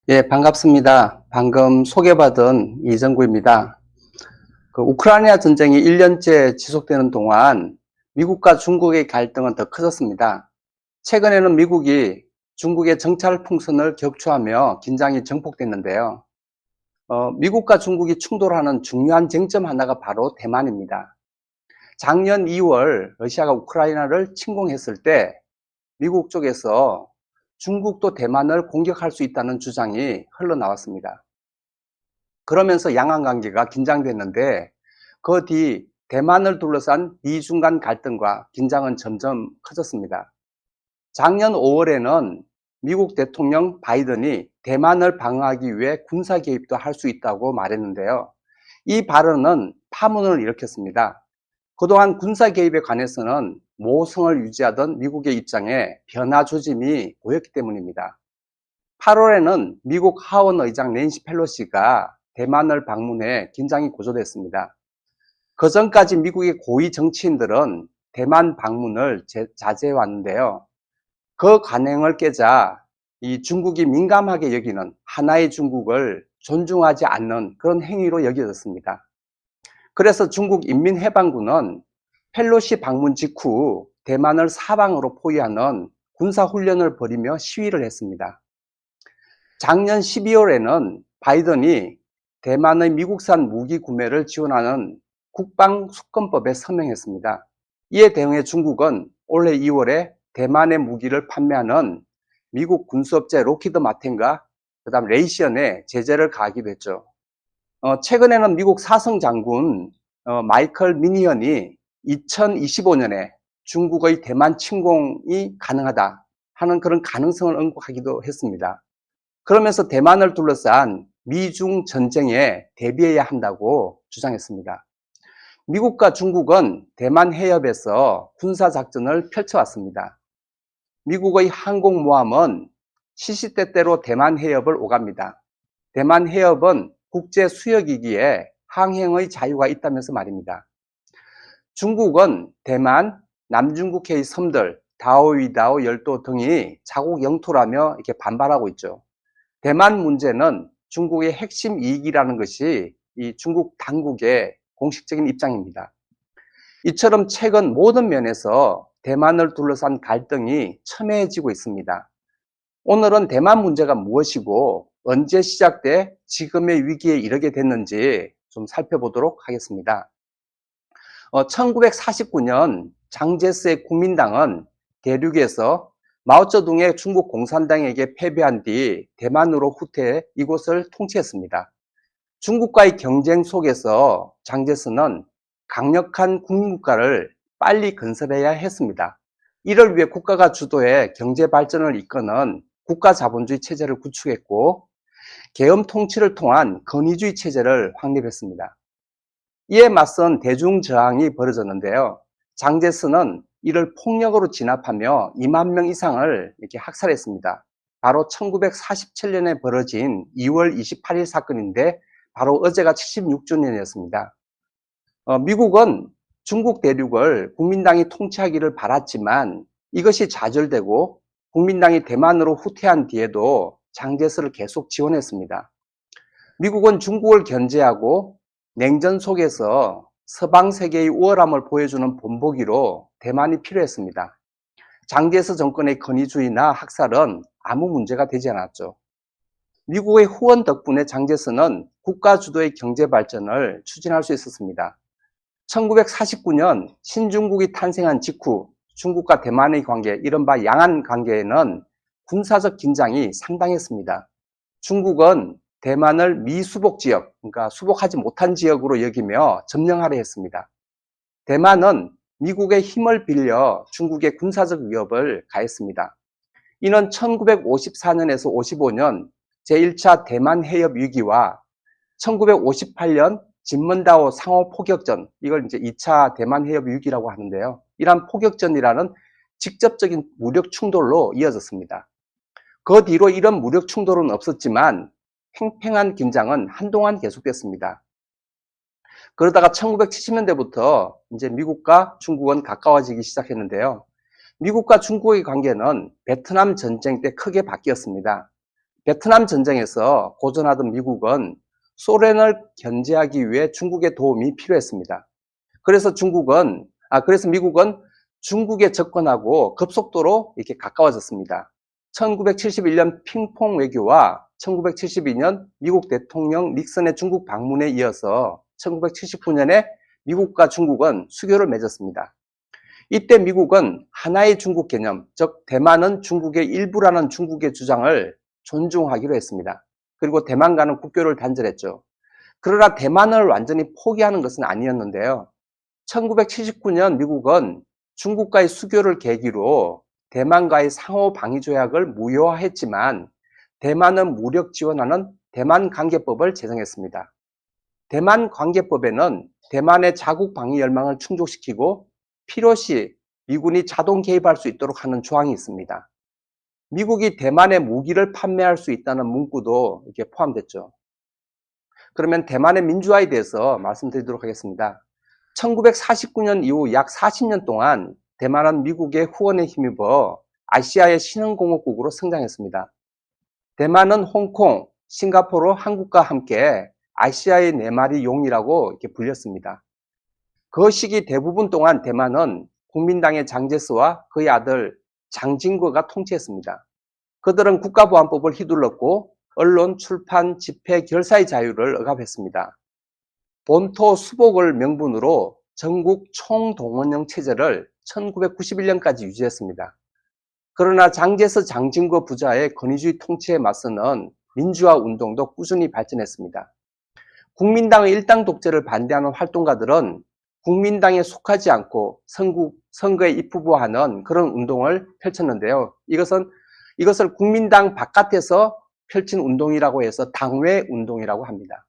예, 반갑습니다. 방금 소개받은 이정구입니다. 우크라이나 전쟁이 1년째 지속되는 동안 미국과 중국의 갈등은 더 커졌습니다. 최근에는 미국이 중국의 정찰 풍선을 격추하며 긴장이 증폭됐는데요. 미국과 중국이 충돌하는 중요한 쟁점 하나가 바로 대만입니다. 작년 2월 러시아가 우크라이나를 침공했을 때 미국 쪽에서 중국도 대만을 공격할 수 있다는 주장이 흘러나왔습니다. 그러면서 양안 관계가 긴장됐는데 그 뒤 대만을 둘러싼 미중 간 갈등과 긴장은 점점 커졌습니다. 작년 5월에는 미국 대통령 바이든이 대만을 방어하기 위해 군사 개입도 할 수 있다고 말했는데요. 이 발언은 파문을 일으켰습니다. 그동안 군사 개입에 관해서는 모성을 유지하던 미국의 입장에 변화 조짐이 보였기 때문입니다. 8월에는 미국 하원 의장 낸시 펠로시가 대만을 방문해 긴장이 고조됐습니다. 그 전까지 미국의 고위 정치인들은 대만 방문을 자제해 왔는데요. 그 관행을 깨자 이 중국이 민감하게 여기는 하나의 중국을 존중하지 않는 그런 행위로 여겨졌습니다. 그래서 중국 인민해방군은 펠로시 방문 직후 대만을 사방으로 포위하는 군사훈련을 벌이며 시위를 했습니다. 작년 12월에는 바이든이 대만의 미국산 무기 구매를 지원하는 국방수권법에 서명했습니다. 이에 대응해 중국은 올해 2월에 대만의 무기를 판매하는 미국 군수업체 록히드 마틴과 그다음 레이시언에 제재를 가하기도 했죠. 최근에는 미국 사성 장군 마이클 미니언이 2025년에 중국의 대만 침공이 가능하다 하는 그런 가능성을 언급하기도 했습니다. 그러면서 대만을 둘러싼 미중 전쟁에 대비해야 한다고 주장했습니다. 미국과 중국은 대만 해협에서 군사작전을 펼쳐왔습니다. 미국의 항공모함은 시시때때로 대만 해협을 오갑니다. 대만 해협은 국제 수역이기에 항행의 자유가 있다면서 말입니다. 중국은 대만, 남중국해의 섬들, 다오이다오 열도 등이 자국 영토라며 이렇게 반발하고 있죠. 대만 문제는 중국의 핵심 이익이라는 것이 이 중국 당국의 공식적인 입장입니다. 이처럼 최근 모든 면에서 대만을 둘러싼 갈등이 첨예해지고 있습니다. 오늘은 대만 문제가 무엇이고 언제 시작돼 지금의 위기에 이르게 됐는지 좀 살펴보도록 하겠습니다. 1949년 장제스의 국민당은 대륙에서 마오쩌둥의 중국 공산당에게 패배한 뒤 대만으로 후퇴해 이곳을 통치했습니다. 중국과의 경쟁 속에서 장제스는 강력한 국민국가를 빨리 건설해야 했습니다. 이를 위해 국가가 주도해 경제 발전을 이끄는 국가자본주의 체제를 구축했고 계엄 통치를 통한 권위주의 체제를 확립했습니다. 이에 맞선 대중저항이 벌어졌는데요. 장제스는 이를 폭력으로 진압하며 2만 명 이상을 이렇게 학살했습니다. 바로 1947년에 벌어진 2월 28일 사건인데 바로 어제가 76주년이었습니다. 미국은 중국 대륙을 국민당이 통치하기를 바랐지만 이것이 좌절되고 국민당이 대만으로 후퇴한 뒤에도 장제스를 계속 지원했습니다. 미국은 중국을 견제하고 냉전 속에서 서방 세계의 우월함을 보여주는 본보기로 대만이 필요했습니다. 장제스 정권의 권위주의나 학살은 아무 문제가 되지 않았죠. 미국의 후원 덕분에 장제스는 국가 주도의 경제 발전을 추진할 수 있었습니다. 1949년 신중국이 탄생한 직후 중국과 대만의 관계, 이른바 양안 관계에는 군사적 긴장이 상당했습니다. 중국은 대만을 미수복 지역, 그러니까 수복하지 못한 지역으로 여기며 점령하려 했습니다. 대만은 미국의 힘을 빌려 중국의 군사적 위협을 가했습니다. 이는 1954년에서 55년 제1차 대만 해협 위기와 1958년 진먼다오 상호 포격전, 이걸 이제 2차 대만 해협 위기라고 하는데요. 이러한 포격전이라는 직접적인 무력 충돌로 이어졌습니다. 그 뒤로 이런 무력 충돌은 없었지만 팽팽한 긴장은 한동안 계속됐습니다. 그러다가 1970년대부터 이제 미국과 중국은 가까워지기 시작했는데요. 미국과 중국의 관계는 베트남 전쟁 때 크게 바뀌었습니다. 베트남 전쟁에서 고전하던 미국은 소련을 견제하기 위해 중국의 도움이 필요했습니다. 그래서 미국은 중국에 접근하고 급속도로 이렇게 가까워졌습니다. 1971년 핑퐁 외교와 1972년 미국 대통령 닉슨의 중국 방문에 이어서 1979년에 미국과 중국은 수교를 맺었습니다. 이때 미국은 하나의 중국 개념, 즉 대만은 중국의 일부라는 중국의 주장을 존중하기로 했습니다. 그리고 대만과는 국교를 단절했죠. 그러나 대만을 완전히 포기하는 것은 아니었는데요. 1979년 미국은 중국과의 수교를 계기로 대만과의 상호 방위 조약을 무효화했지만 대만은 무력 지원하는 대만관계법을 제정했습니다. 대만관계법에는 대만의 자국 방위 열망을 충족시키고 필요시 미군이 자동 개입할 수 있도록 하는 조항이 있습니다. 미국이 대만에 무기를 판매할 수 있다는 문구도 이렇게 포함됐죠. 그러면 대만의 민주화에 대해서 말씀드리도록 하겠습니다. 1949년 이후 약 40년 동안 대만은 미국의 후원에 힘입어 아시아의 신흥공업국으로 성장했습니다. 대만은 홍콩, 싱가포르, 한국과 함께 아시아의 네 마리 용이라고 이렇게 불렸습니다. 그 시기 대부분 동안 대만은 국민당의 장제스와 그의 아들 장진거가 통치했습니다. 그들은 국가보안법을 휘둘렀고 언론, 출판, 집회, 결사의 자유를 억압했습니다. 본토 수복을 명분으로 전국 총동원령 체제를 1991년까지 유지했습니다. 그러나 장제스 장진거 부자의 권위주의 통치에 맞서는 민주화 운동도 꾸준히 발전했습니다. 국민당의 일당 독재를 반대하는 활동가들은 국민당에 속하지 않고 선거에 입후보하는 그런 운동을 펼쳤는데요. 이것을 국민당 바깥에서 펼친 운동이라고 해서 당외 운동이라고 합니다.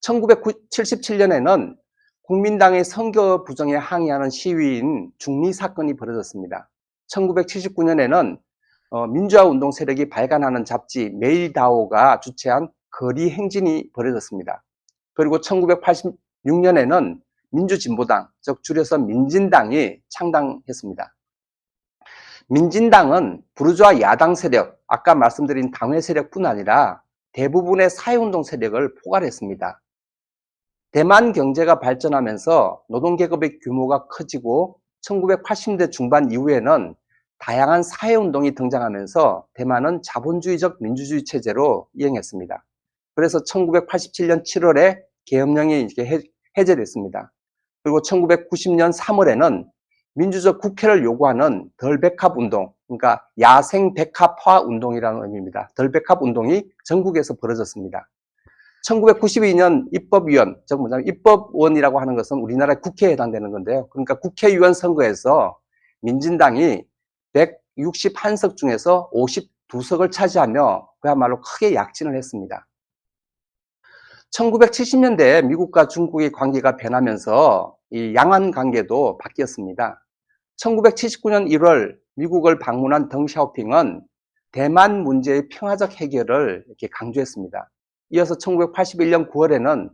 1977년에는 국민당의 선거 부정에 항의하는 시위인 중리 사건이 벌어졌습니다. 1979년에는 민주화 운동 세력이 발간하는 잡지 메일다오가 주최한 거리 행진이 벌어졌습니다. 그리고 1986년에는 민주진보당, 즉 줄여서 민진당이 창당했습니다. 민진당은 부르주아 야당 세력, 아까 말씀드린 당회 세력뿐 아니라 대부분의 사회운동 세력을 포괄했습니다. 대만 경제가 발전하면서 노동계급의 규모가 커지고 1980년대 중반 이후에는 다양한 사회운동이 등장하면서 대만은 자본주의적 민주주의 체제로 이행했습니다. 그래서 1987년 7월에 계엄령이 해제됐습니다. 그리고 1990년 3월에는 민주적 국회를 요구하는 덜백합 운동, 그러니까 야생 백합화 운동이라는 의미입니다. 덜백합 운동이 전국에서 벌어졌습니다. 1992년 입법위원, 즉 뭐냐면 입법원이라고 하는 것은 우리나라 국회에 해당되는 건데요. 그러니까 국회의원 선거에서 민진당이 161석 중에서 52석을 차지하며 그야말로 크게 약진을 했습니다. 1970년대에 미국과 중국의 관계가 변하면서 이 양안 관계도 바뀌었습니다. 1979년 1월 미국을 방문한 덩 샤오핑은 대만 문제의 평화적 해결을 이렇게 강조했습니다. 이어서 1981년 9월에는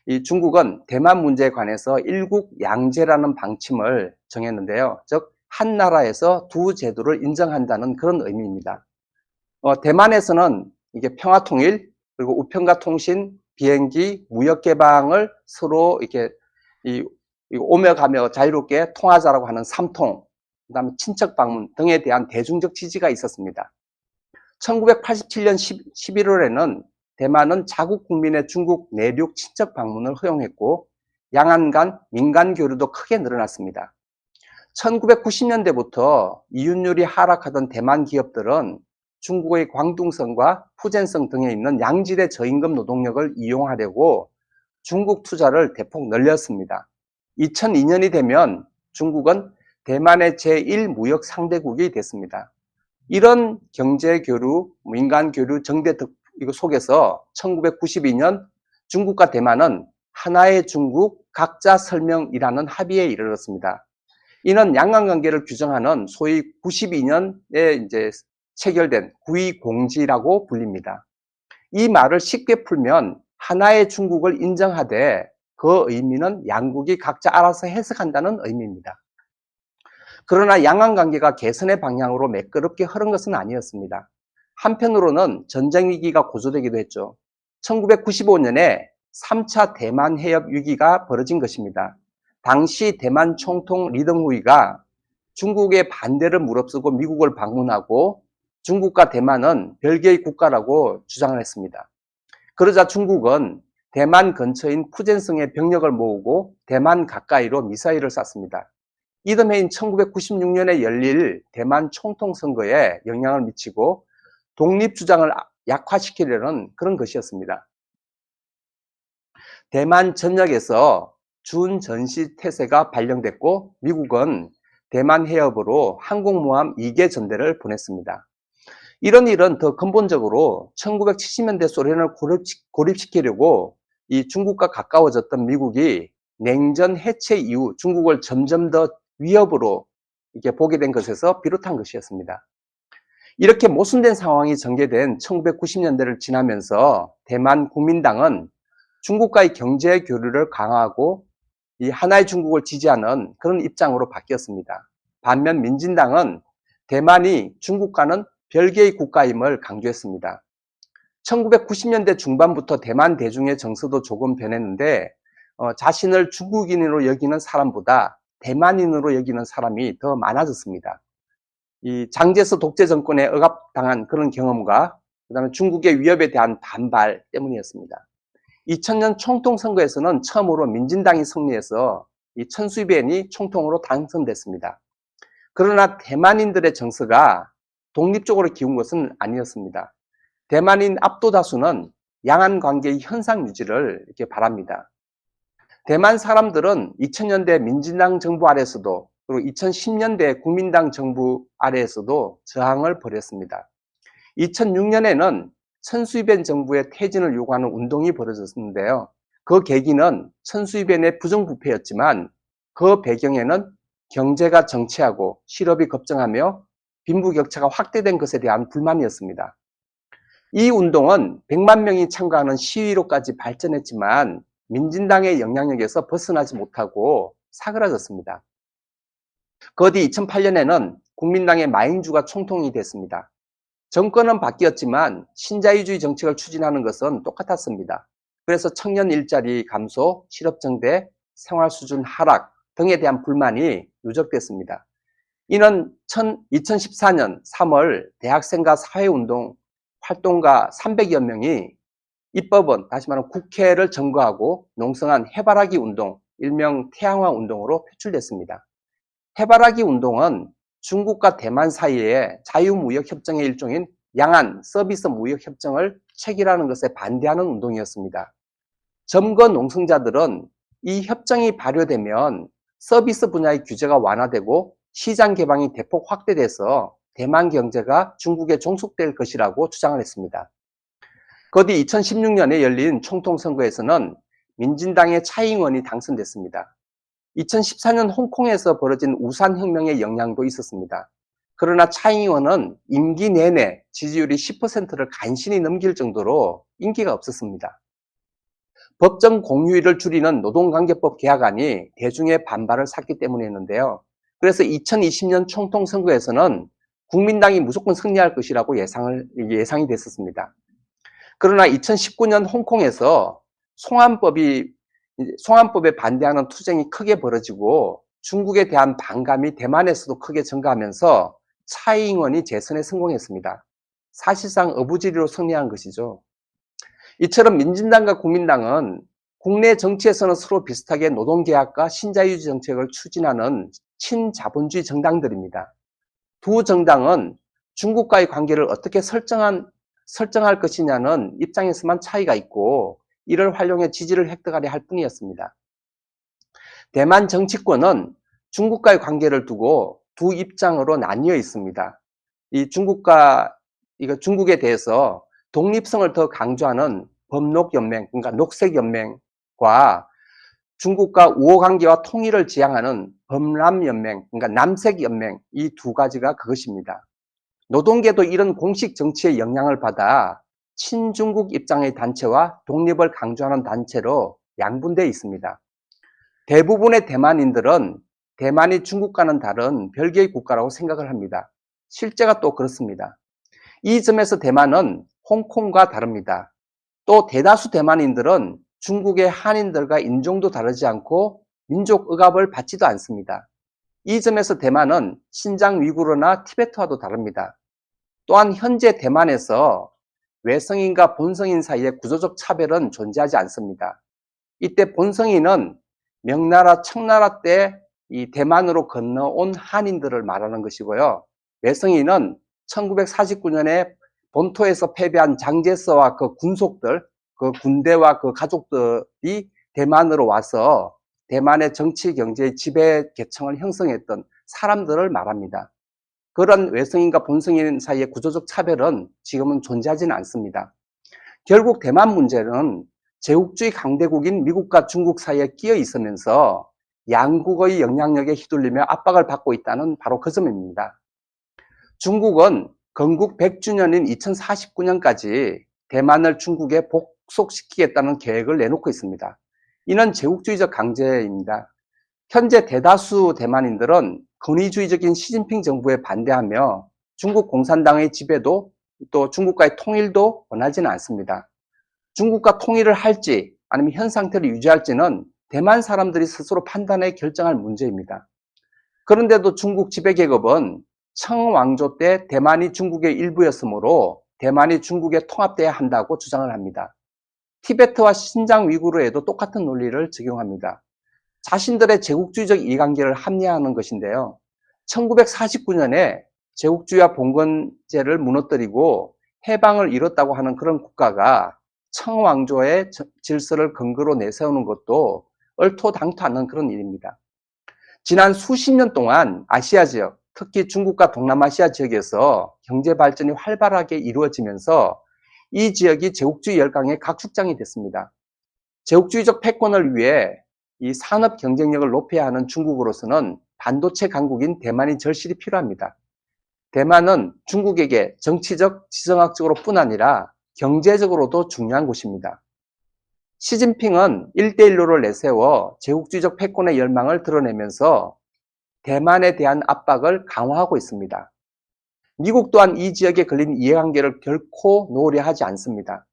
이 중국은 대만 문제에 관해서 일국양제라는 방침을 정했는데요. 즉, 한 나라에서 두 제도를 인정한다는 그런 의미입니다. 대만에서는 이게 평화통일, 그리고 우편과 통신, 비행기, 무역 개방을 서로 이렇게 오며 가며 자유롭게 통하자라고 하는 삼통, 그다음에 친척 방문 등에 대한 대중적 지지가 있었습니다. 1987년 11월에는 대만은 자국 국민의 중국 내륙 친척 방문을 허용했고 양안 간 민간 교류도 크게 늘어났습니다. 1990년대부터 이윤율이 하락하던 대만 기업들은 중국의 광둥성과 푸젠성 등에 있는 양질의 저임금 노동력을 이용하려고 중국 투자를 대폭 늘렸습니다. 2002년이 되면 중국은 대만의 제1무역 상대국이 됐습니다. 이런 경제 교류, 민간 교류 정대 속에서 1992년 중국과 대만은 하나의 중국 각자 설명이라는 합의에 이르렀습니다. 이는 양안 관계를 규정하는 소위 92년에 이제 체결된 구의공지라고 불립니다. 이 말을 쉽게 풀면 하나의 중국을 인정하되 그 의미는 양국이 각자 알아서 해석한다는 의미입니다. 그러나 양안 관계가 개선의 방향으로 매끄럽게 흐른 것은 아니었습니다. 한편으로는 전쟁 위기가 고조되기도 했죠. 1995년에 3차 대만 해협 위기가 벌어진 것입니다. 당시 대만 총통 리덩후이가 중국의 반대를 무릅쓰고 미국을 방문하고 중국과 대만은 별개의 국가라고 주장을 했습니다. 그러자 중국은 대만 근처인 푸젠성에 병력을 모으고 대만 가까이로 미사일을 쐈습니다. 이듬해인 1996년에 열릴 대만 총통 선거에 영향을 미치고 독립 주장을 약화시키려는 그런 것이었습니다. 대만 전역에서 준전시 태세가 발령됐고 미국은 대만 해협으로 항공모함 2개 전대를 보냈습니다. 이런 일은 더 근본적으로 1970년대 소련을 고립시키려고 이 중국과 가까워졌던 미국이 냉전 해체 이후 중국을 점점 더 위협으로 이렇게 보게 된 것에서 비롯한 것이었습니다. 이렇게 모순된 상황이 전개된 1990년대를 지나면서 대만 국민당은 중국과의 경제 교류를 강화하고 이 하나의 중국을 지지하는 그런 입장으로 바뀌었습니다. 반면 민진당은 대만이 중국과는 별개의 국가임을 강조했습니다. 1990년대 중반부터 대만 대중의 정서도 조금 변했는데 자신을 중국인으로 여기는 사람보다 대만인으로 여기는 사람이 더 많아졌습니다. 이 장제스 독재 정권에 억압당한 그런 경험과 그다음에 중국의 위협에 대한 반발 때문이었습니다. 2000년 총통 선거에서는 처음으로 민진당이 승리해서 이 천수이벤이 총통으로 당선됐습니다. 그러나 대만인들의 정서가 독립적으로 기운 것은 아니었습니다. 대만인 압도다수는 양안 관계의 현상 유지를 이렇게 바랍니다. 대만 사람들은 2000년대 민진당 정부 아래에서도 그리고 2010년대 국민당 정부 아래에서도 저항을 벌였습니다. 2006년에는 천수이벤 정부의 퇴진을 요구하는 운동이 벌어졌는데요. 그 계기는 천수이벤의 부정부패였지만 그 배경에는 경제가 정체하고 실업이 급증하며 빈부격차가 확대된 것에 대한 불만이었습니다. 이 운동은 100만 명이 참가하는 시위로까지 발전했지만 민진당의 영향력에서 벗어나지 못하고 사그라졌습니다. 그 뒤 2008년에는 국민당의 마잉주가 총통이 됐습니다. 정권은 바뀌었지만 신자유주의 정책을 추진하는 것은 똑같았습니다. 그래서 청년 일자리 감소, 실업 증대, 생활 수준 하락 등에 대한 불만이 누적됐습니다. 이는 2014년 3월 대학생과 사회운동 활동가 300여 명이 입법원, 다시 말하면 국회를 점거하고 농성한 해바라기 운동, 일명 태양화 운동으로 표출됐습니다. 해바라기 운동은 중국과 대만 사이의 자유무역협정의 일종인 양안 서비스 무역협정을 체결하는 것에 반대하는 운동이었습니다. 점거 농성자들은 이 협정이 발효되면 서비스 분야의 규제가 완화되고 시장 개방이 대폭 확대돼서 대만 경제가 중국에 종속될 것이라고 주장을 했습니다. 그 뒤 2016년에 열린 총통 선거에서는 민진당의 차이잉원이 당선됐습니다. 2014년 홍콩에서 벌어진 우산혁명의 영향도 있었습니다. 그러나 차이잉원은 임기 내내 지지율이 10%를 간신히 넘길 정도로 인기가 없었습니다. 법정 공휴일을 줄이는 노동관계법 개혁안이 대중의 반발을 샀기 때문이었는데요. 그래서 2020년 총통 선거에서는 국민당이 무조건 승리할 것이라고 예상이 됐었습니다. 그러나 2019년 홍콩에서 송환법에 반대하는 투쟁이 크게 벌어지고 중국에 대한 반감이 대만에서도 크게 증가하면서 차이잉원이 재선에 성공했습니다. 사실상 어부지리로 승리한 것이죠. 이처럼 민진당과 국민당은 국내 정치에서는 서로 비슷하게 노동개혁과 신자유주의 정책을 추진하는 친자본주의 정당들입니다. 두 정당은 중국과의 관계를 어떻게 설정할 것이냐는 입장에서만 차이가 있고 이를 활용해 지지를 획득하려 할 뿐이었습니다. 대만 정치권은 중국과의 관계를 두고 두 입장으로 나뉘어 있습니다. 이 중국에 대해서 독립성을 더 강조하는 범녹연맹, 그러니까 녹색연맹과 중국과 우호관계와 통일을 지향하는 범람연맹, 그러니까 남색연맹, 이 두 가지가 그것입니다. 노동계도 이런 공식 정치의 영향을 받아 친중국 입장의 단체와 독립을 강조하는 단체로 양분되어 있습니다. 대부분의 대만인들은 대만이 중국과는 다른 별개의 국가라고 생각을 합니다. 실제가 또 그렇습니다. 이 점에서 대만은 홍콩과 다릅니다. 또 대다수 대만인들은 중국의 한인들과 인종도 다르지 않고 민족 억압을 받지도 않습니다. 이 점에서 대만은 신장 위구르나 티베트와도 다릅니다. 또한 현재 대만에서 외성인과 본성인 사이에 구조적 차별은 존재하지 않습니다. 이때 본성인은 명나라, 청나라 때 이 대만으로 건너온 한인들을 말하는 것이고요. 외성인은 1949년에 본토에서 패배한 장제스와 그 군속들, 그 군대와 그 가족들이 대만으로 와서 대만의 정치, 경제, 지배 계층을 형성했던 사람들을 말합니다. 그런 외성인과 본성인 사이의 구조적 차별은 지금은 존재하지는 않습니다. 결국 대만 문제는 제국주의 강대국인 미국과 중국 사이에 끼어 있으면서 양국의 영향력에 휘둘리며 압박을 받고 있다는 바로 그 점입니다. 중국은 건국 100주년인 2049년까지 대만을 중국에 복속시키겠다는 계획을 내놓고 있습니다. 이는 제국주의적 강제입니다. 현재 대다수 대만인들은 권위주의적인 시진핑 정부에 반대하며 중국 공산당의 지배도 또 중국과의 통일도 원하지는 않습니다. 중국과 통일을 할지 아니면 현 상태를 유지할지는 대만 사람들이 스스로 판단해 결정할 문제입니다. 그런데도 중국 지배계급은 청왕조 때 대만이 중국의 일부였으므로 대만이 중국에 통합돼야 한다고 주장을 합니다. 티베트와 신장 위구르에도 똑같은 논리를 적용합니다. 자신들의 제국주의적 이해관계를 합리화하는 것인데요. 1949년에 제국주의와 봉건제를 무너뜨리고 해방을 이뤘다고 하는 그런 국가가 청왕조의 질서를 근거로 내세우는 것도 얼토당토 않는 그런 일입니다. 지난 수십 년 동안 아시아 지역, 특히 중국과 동남아시아 지역에서 경제 발전이 활발하게 이루어지면서 이 지역이 제국주의 열강의 각축장이 됐습니다. 제국주의적 패권을 위해 이 산업 경쟁력을 높여야 하는 중국으로서는 반도체 강국인 대만이 절실히 필요합니다. 대만은 중국에게 정치적, 지정학적으로 뿐 아니라 경제적으로도 중요한 곳입니다. 시진핑은 1대1로를 내세워 제국주의적 패권의 열망을 드러내면서 대만에 대한 압박을 강화하고 있습니다. 미국 또한 이 지역에 걸린 이해관계를 결코 놓으려 하지 않습니다.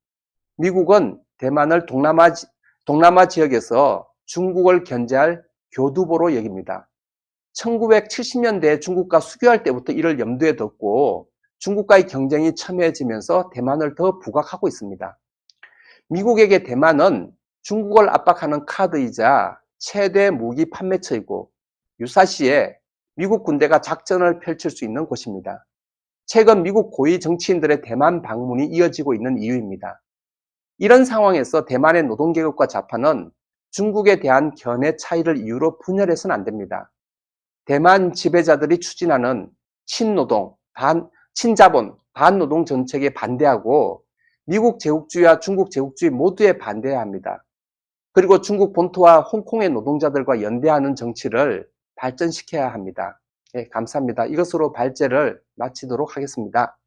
미국은 대만을 동남아 지역에서 중국을 견제할 교두보로 여깁니다. 1970년대에 중국과 수교할 때부터 이를 염두에 뒀고 중국과의 경쟁이 첨예해지면서 대만을 더 부각하고 있습니다. 미국에게 대만은 중국을 압박하는 카드이자 최대 무기 판매처이고 유사시에 미국 군대가 작전을 펼칠 수 있는 곳입니다. 최근 미국 고위 정치인들의 대만 방문이 이어지고 있는 이유입니다. 이런 상황에서 대만의 노동계급과 좌파는 중국에 대한 견해 차이를 이유로 분열해서는 안 됩니다. 대만 지배자들이 추진하는 친노동, 친자본, 반노동 정책에 반대하고 미국 제국주의와 중국 제국주의 모두에 반대해야 합니다. 그리고 중국 본토와 홍콩의 노동자들과 연대하는 정치를 발전시켜야 합니다. 네, 감사합니다. 이것으로 발제를 마치도록 하겠습니다.